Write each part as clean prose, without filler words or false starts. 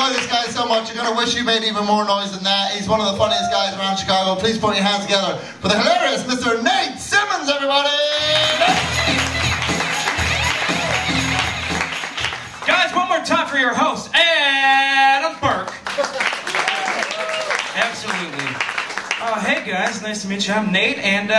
enjoy this guy so much, you're going to wish you made even more noise than that. He's one of the funniest guys around Chicago. Please put your hands together for the hilarious Mr. Nate Simmons, everybody! Guys, one more time for your host, Adam Burke. Absolutely. Hey guys, nice to meet you. I'm Nate, and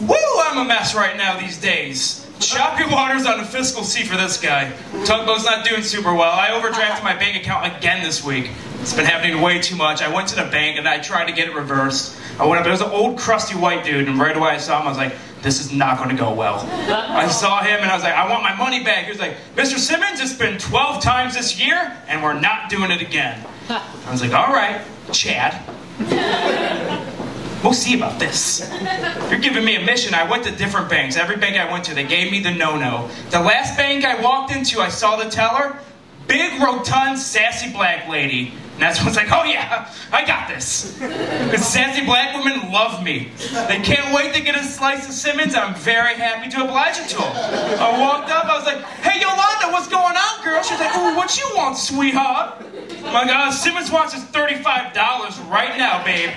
woo, I'm a mess right now these days. Choppy waters on the fiscal seat for this guy. Tugboat's not doing super well. I overdrafted my bank account again this week. It's been happening way too much. I went to the bank and I tried to get it reversed. I went up, it was an old crusty white dude, and right away I saw him, I was like, this is not going to go well. I saw him and I was like, I want my money back. He was like, Mr. Simmons, it's been 12 times this year and we're not doing it again. I was like, all right, Chad. We'll see about this. You're giving me a mission. I went to different banks. Every bank I went to, they gave me the no-no. The last bank I walked into, I saw the teller, big, rotund, sassy black lady. And that's when I was like, oh yeah, I got this. Because sassy black women love me. They can't wait to get a slice of Simmons. I'm very happy to oblige it to them. I walked up, I was like, hey Yolanda, what's going on, girl? She's like, oh, what you want, sweetheart? My God, Simmons wants his $35 right now, babe.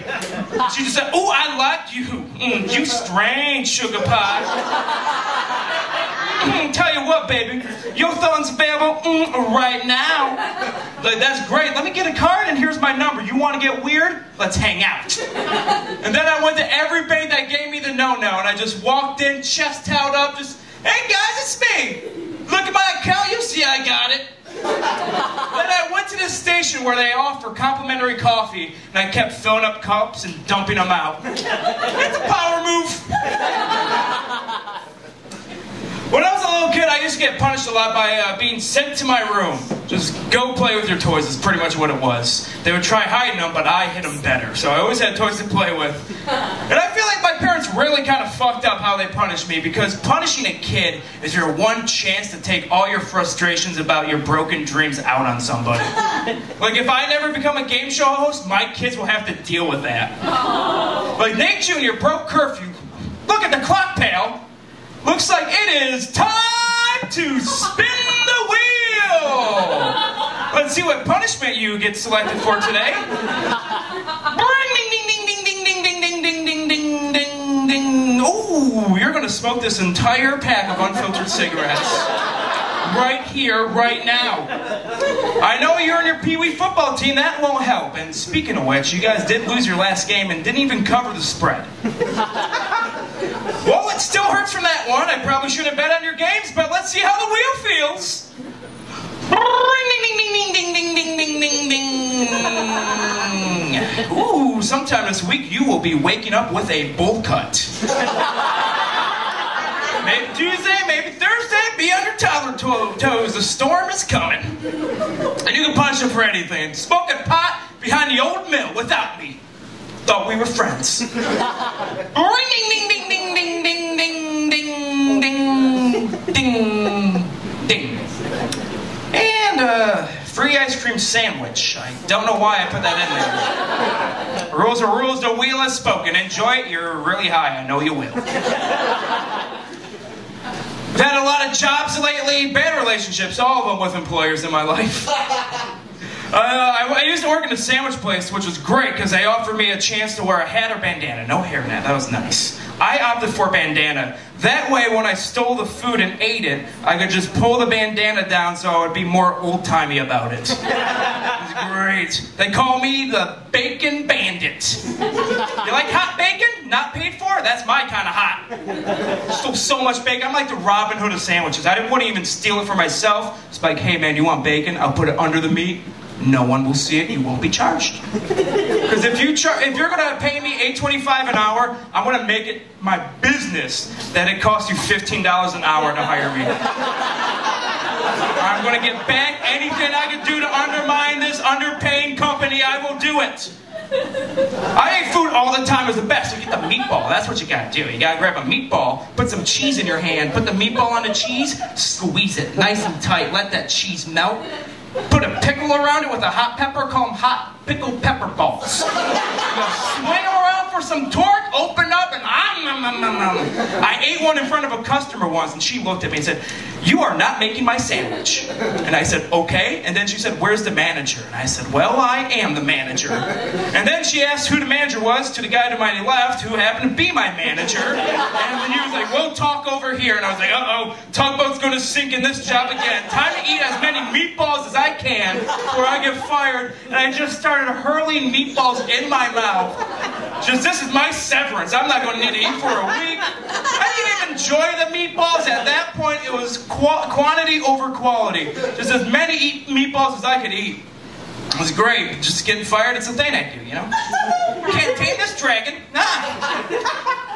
She just said, oh, I like you. You strange, sugar pie. Tell you what, baby, your thong's available right now. Like, that's great. Let me get a card, and here's my number. You want to get weird? Let's hang out. And then I went to every bank that gave me the no-no, and I just walked in, chest held up, just, hey, guys, it's me. Look at my account. You see I got it. Then I went to this station where they offer complimentary coffee, and I kept filling up cups and dumping them out. It's a power move. When I was a little kid, I used to get punished a lot by being sent to my room. Just go play with your toys is pretty much what it was. They would try hiding them, but I hid them better. So I always had toys to play with. And I feel like my parents really kind of fucked up how they punished me, because punishing a kid is your one chance to take all your frustrations about your broken dreams out on somebody. Like, if I never become a game show host, my kids will have to deal with that. Like, Nate Jr. broke curfew. Look at the clock, pal. Looks like it is time to spin the wheel! Let's see what punishment you get selected for today. Ding, ding, ding, ding, ding, ding, ding, ding, ding, ding, ding, ding. Ooh, you're gonna smoke this entire pack of unfiltered cigarettes. Right here, right now. I know you're on your Pee-wee football team, that won't help. And speaking of which, you guys did lose your last game and didn't even cover the spread. Well, it still hurts from that one. I probably shouldn't bet on your games, but let's see how the wheel feels. Ding, ding, ding, ding, ding, ding, ding, ding, ding. Ooh, sometime this week you will be waking up with a bowl cut. Maybe Tuesday, maybe Thursday, be on your toddler toes. The storm is coming. And you can punish them for anything. Smoking pot behind the old mill without me. Thought we were friends. Ding, ding, ding, ding, ding, ding, ding, ding, ding, ding. And free ice cream sandwich. I don't know why I put that in there. Rules are rules, the wheel has spoken. Enjoy it, you're really high, I know you will. I've had a lot of jobs lately, bad relationships, all of them with employers in my life. I used to work in a sandwich place, which was great because they offered me a chance to wear a hat or bandana. No hairnet, that was nice. I opted for bandana. That way, when I stole the food and ate it, I could just pull the bandana down so I would be more old-timey about it. It was great. They call me the Bacon Bandit. You like hot bacon? Not paid for? That's my kind of hot. Stole so much bacon. I'm like the Robin Hood of sandwiches. I wouldn't even steal it for myself. It's like, hey man, you want bacon? I'll put it under the meat. No one will see it, you won't be charged. Because if you're gonna pay me $8.25 an hour, I'm gonna make it my business that it costs you $15 an hour to hire me. I'm gonna get back anything I can do to undermine this underpaying company, I will do it. I ate food all the time as the best. You get the meatball, that's what you gotta do. You gotta grab a meatball, put some cheese in your hand, put the meatball on the cheese, squeeze it nice and tight, let that cheese melt. Put a pickle around it with a hot pepper, call them hot pickled pepper balls. You swing them around up for some torque? Open up and I ate one in front of a customer once, and she looked at me and said, "You are not making my sandwich." And I said, "Okay." And then she said, "Where's the manager?" And I said, "Well, I am the manager." And then she asked who the manager was to the guy to my left, who happened to be my manager. And then he was like, "We'll talk over here." And I was like, "Uh-oh, tugboat's going to sink in this job again. Time to eat as many meatballs as I can before I get fired." And I just started hurling meatballs in my mouth. Just, this is my severance. I'm not going to need to eat for a week. I didn't even enjoy the meatballs. At that point, it was quantity over quality. Just as many meatballs as I could eat. It was great. Just getting fired, it's a thing I do, you know? Can't tame this dragon. Nah.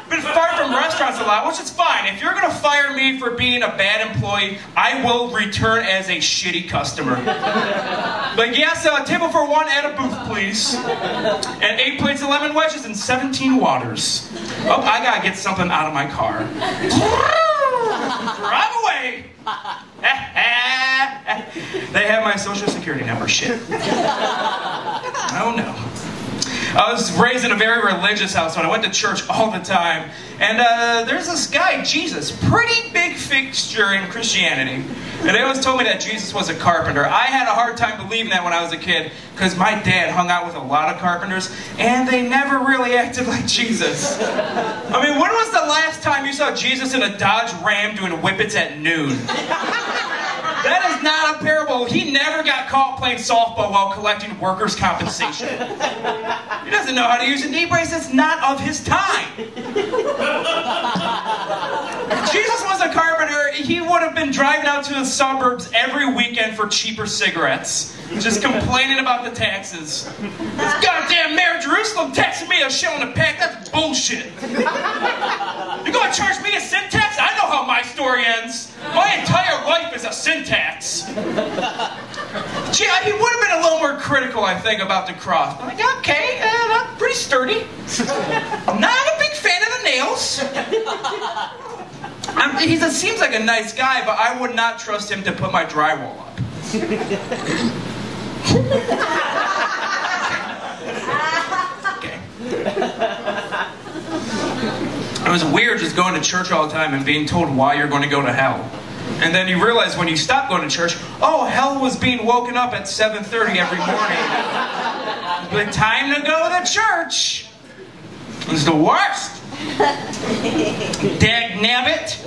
Been fired from restaurants a lot, which is fine. If you're going to fire me for being a bad employee, I will return as a shitty customer. Like, yes, table for one at a booth, please. And 8 plates of lemon wedges and 17 waters. Oh, I got to get something out of my car. Drive away. They have my social security number. Shit. Oh no. I was raised in a very religious household. I went to church all the time. And there's this guy, Jesus, pretty big fixture in Christianity. And they always told me that Jesus was a carpenter. I had a hard time believing that when I was a kid, because my dad hung out with a lot of carpenters, and they never really acted like Jesus. I mean, when was the last time you saw Jesus in a Dodge Ram doing whippets at noon? That is not a parable. He never got caught playing softball while collecting workers' compensation. He doesn't know how to use a knee brace. It's not of his time. If Jesus was a carpenter, he would have been driving out to the suburbs every weekend for cheaper cigarettes, just complaining about the taxes. This goddamn Mayor of Jerusalem texted me a shilling a pack. That's bullshit. You're going to charge me a sin tax? I know how my story ends. My entire life is a sin tax. Gee, he would have been a little more critical, I think, about the cross. I'm like, okay, pretty sturdy. I'm not a big fan of the nails. He seems like a nice guy, but I would not trust him to put my drywall up. Okay. It was weird just going to church all the time and being told why you're going to go to hell. And then you realize when you stop going to church, oh, hell was being woken up at 7:30 every morning. But time to go to church. It was the worst. Dagnabbit.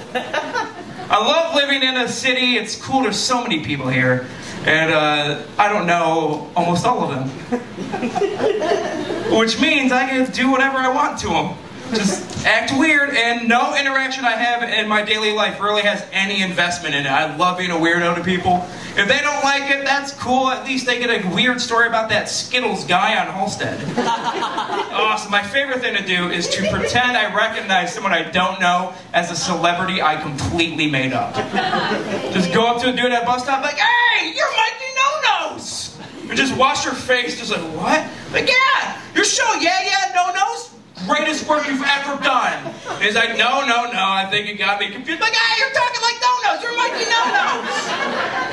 I love living in a city. It's cool. There's so many people here. And I don't know almost all of them. Which means I can do whatever I want to them. Just act weird, and no interaction I have in my daily life really has any investment in it. I love being a weirdo to people. If they don't like it, that's cool. At least they get a weird story about that Skittles guy on Halstead. Awesome. My favorite thing to do is to pretend I recognize someone I don't know as a celebrity I completely made up. Just go up to a dude at a bus stop like, "Hey, you're Mikey No-Nose!" And just wash your face, just like, "What?" Like, "Yeah, your show, yeah, No-Nose? Greatest work you've ever done." And he's like, no, I think you got me confused. Like, "Hey, you're talking like No-Nose, you're Mikey No-Nose."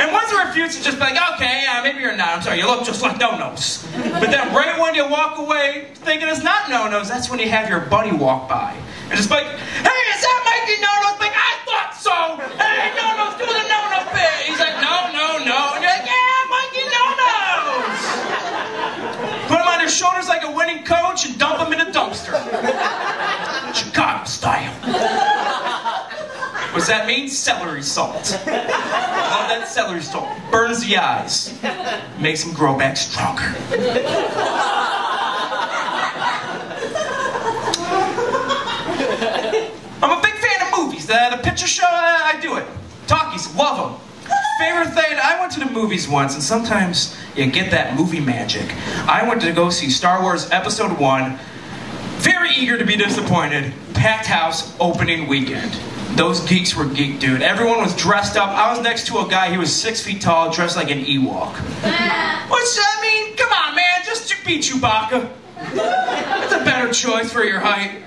And once he refuses, just be like, "Okay, yeah, maybe you're not. I'm sorry, you look just like No-Nose." But then right when you walk away thinking it's not No-Nose, that's when you have your buddy walk by. And just like, "Hey, is that Mikey No-Nose?" Like, "I thought so. Hey, No-Nose, do the No-Nose bit." He's like, no. And you're like, "Yeah, Mikey No-Nose." Put him on your shoulders like a winning coach and dump him in a dumpster. Chicago style. What's that mean? Celery salt. Love that celery salt. Burns the eyes. Makes them grow back stronger. I'm a big fan of movies. The picture show, I do it. Talkies, love them. Favorite thing, I went to the movies once, and sometimes you get that movie magic. I went to go see Star Wars Episode 1. Very eager to be disappointed. Packed house, opening weekend. Those geeks were geeked, dude. Everyone was dressed up. I was next to a guy, he was 6 feet tall, dressed like an Ewok. Come on, man, just be Chewbacca. That's a better choice for your height.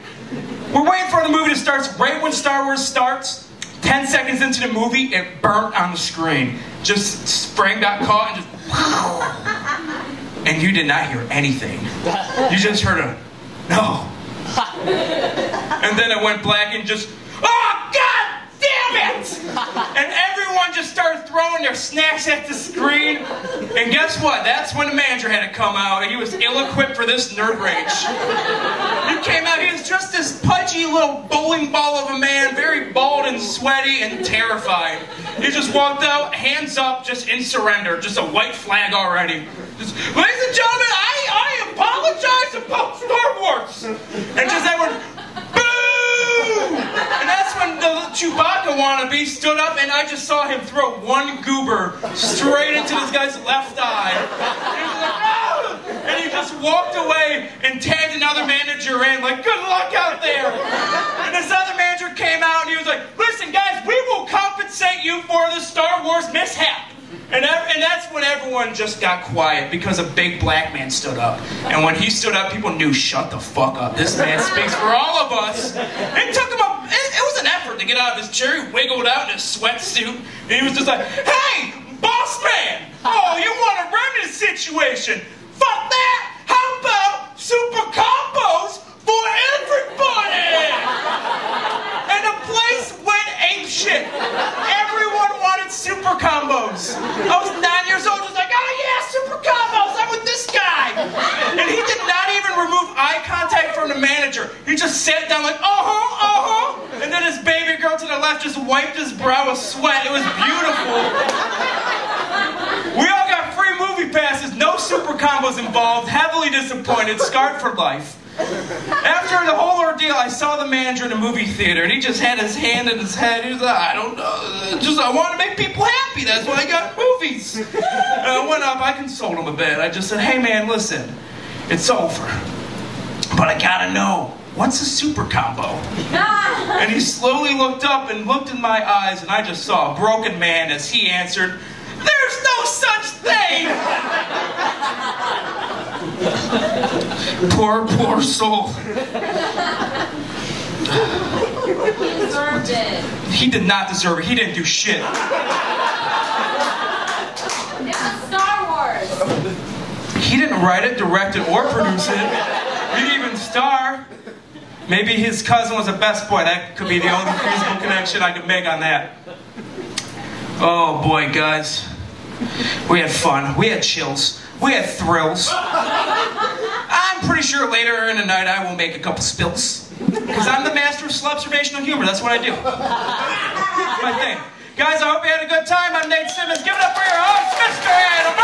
We're waiting for the movie to start. Right when Star Wars starts, 10 seconds into the movie, it burnt on the screen. Just spring got caught and just... And you did not hear anything. You just heard a, "No, And then it went black and just, oh, God damn it! And everyone just started throwing their snacks at the screen. And guess what? That's when the manager had to come out, and he was ill-equipped for this nerd rage. He came out, he was just this pudgy little bowling ball of a man, very bald and sweaty and terrified. He just walked out, hands up, just in surrender, just a white flag already. Just, ladies and gentlemen, I apologize about Star Wars. And just everyone, boo! And that's when the Chewbacca wannabe stood up, and I just saw him throw one goober straight into this guy's left eye. And he was like, no! And he just walked away and tagged another manager in, like, good luck out there. And this other manager came out and he was like, listen guys, we will compensate you for the Star Wars mishap. And that's when everyone just got quiet because a big black man stood up. And when he stood up, people knew, shut the fuck up. This man speaks for all of us. It took him it was an effort to get out of his chair. He wiggled out in his sweatsuit. And he was just like, hey, boss man! Oh, you want to remedy the situation? Fuck that! How about super combos for everybody? And the place went apeshit. Everyone wanted super combos. I was 9 years old, just like, oh yeah, super combos, I'm with this guy. And he did not even remove eye contact from the manager. He just sat down like, and then his baby girl to the left just wiped his brow with sweat. It was beautiful. We all got free movie passes, no super combos involved, heavily disappointed, scarred for life. After the whole ordeal, I saw the manager in a movie theater, and he just had his hand in his head. He was like, I don't know, I want to make people happy. That's why I got movies. And I went up, I consoled him a bit. I just said, hey man, listen, it's over. But I gotta know, what's a super combo? And he slowly looked up and looked in my eyes, and I just saw a broken man as he answered, there's no such thing! Poor soul. He deserved it. He did not deserve it. He didn't do shit. It's Star Wars. He didn't write it, direct it, or produce it. He didn't even star. Maybe his cousin was a best boy. That could be the only feasible connection I could make on that. Oh boy, guys. We had fun. We had chills. We had thrills. I'm pretty sure later in the night I will make a couple spills. Because I'm the master of observational humor. That's what I do. That's my thing. Guys, I hope you had a good time. I'm Nate Simmons. Give it up for your host, Mr. Adam.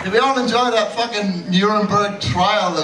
Did we all enjoy that fucking Nuremberg trial that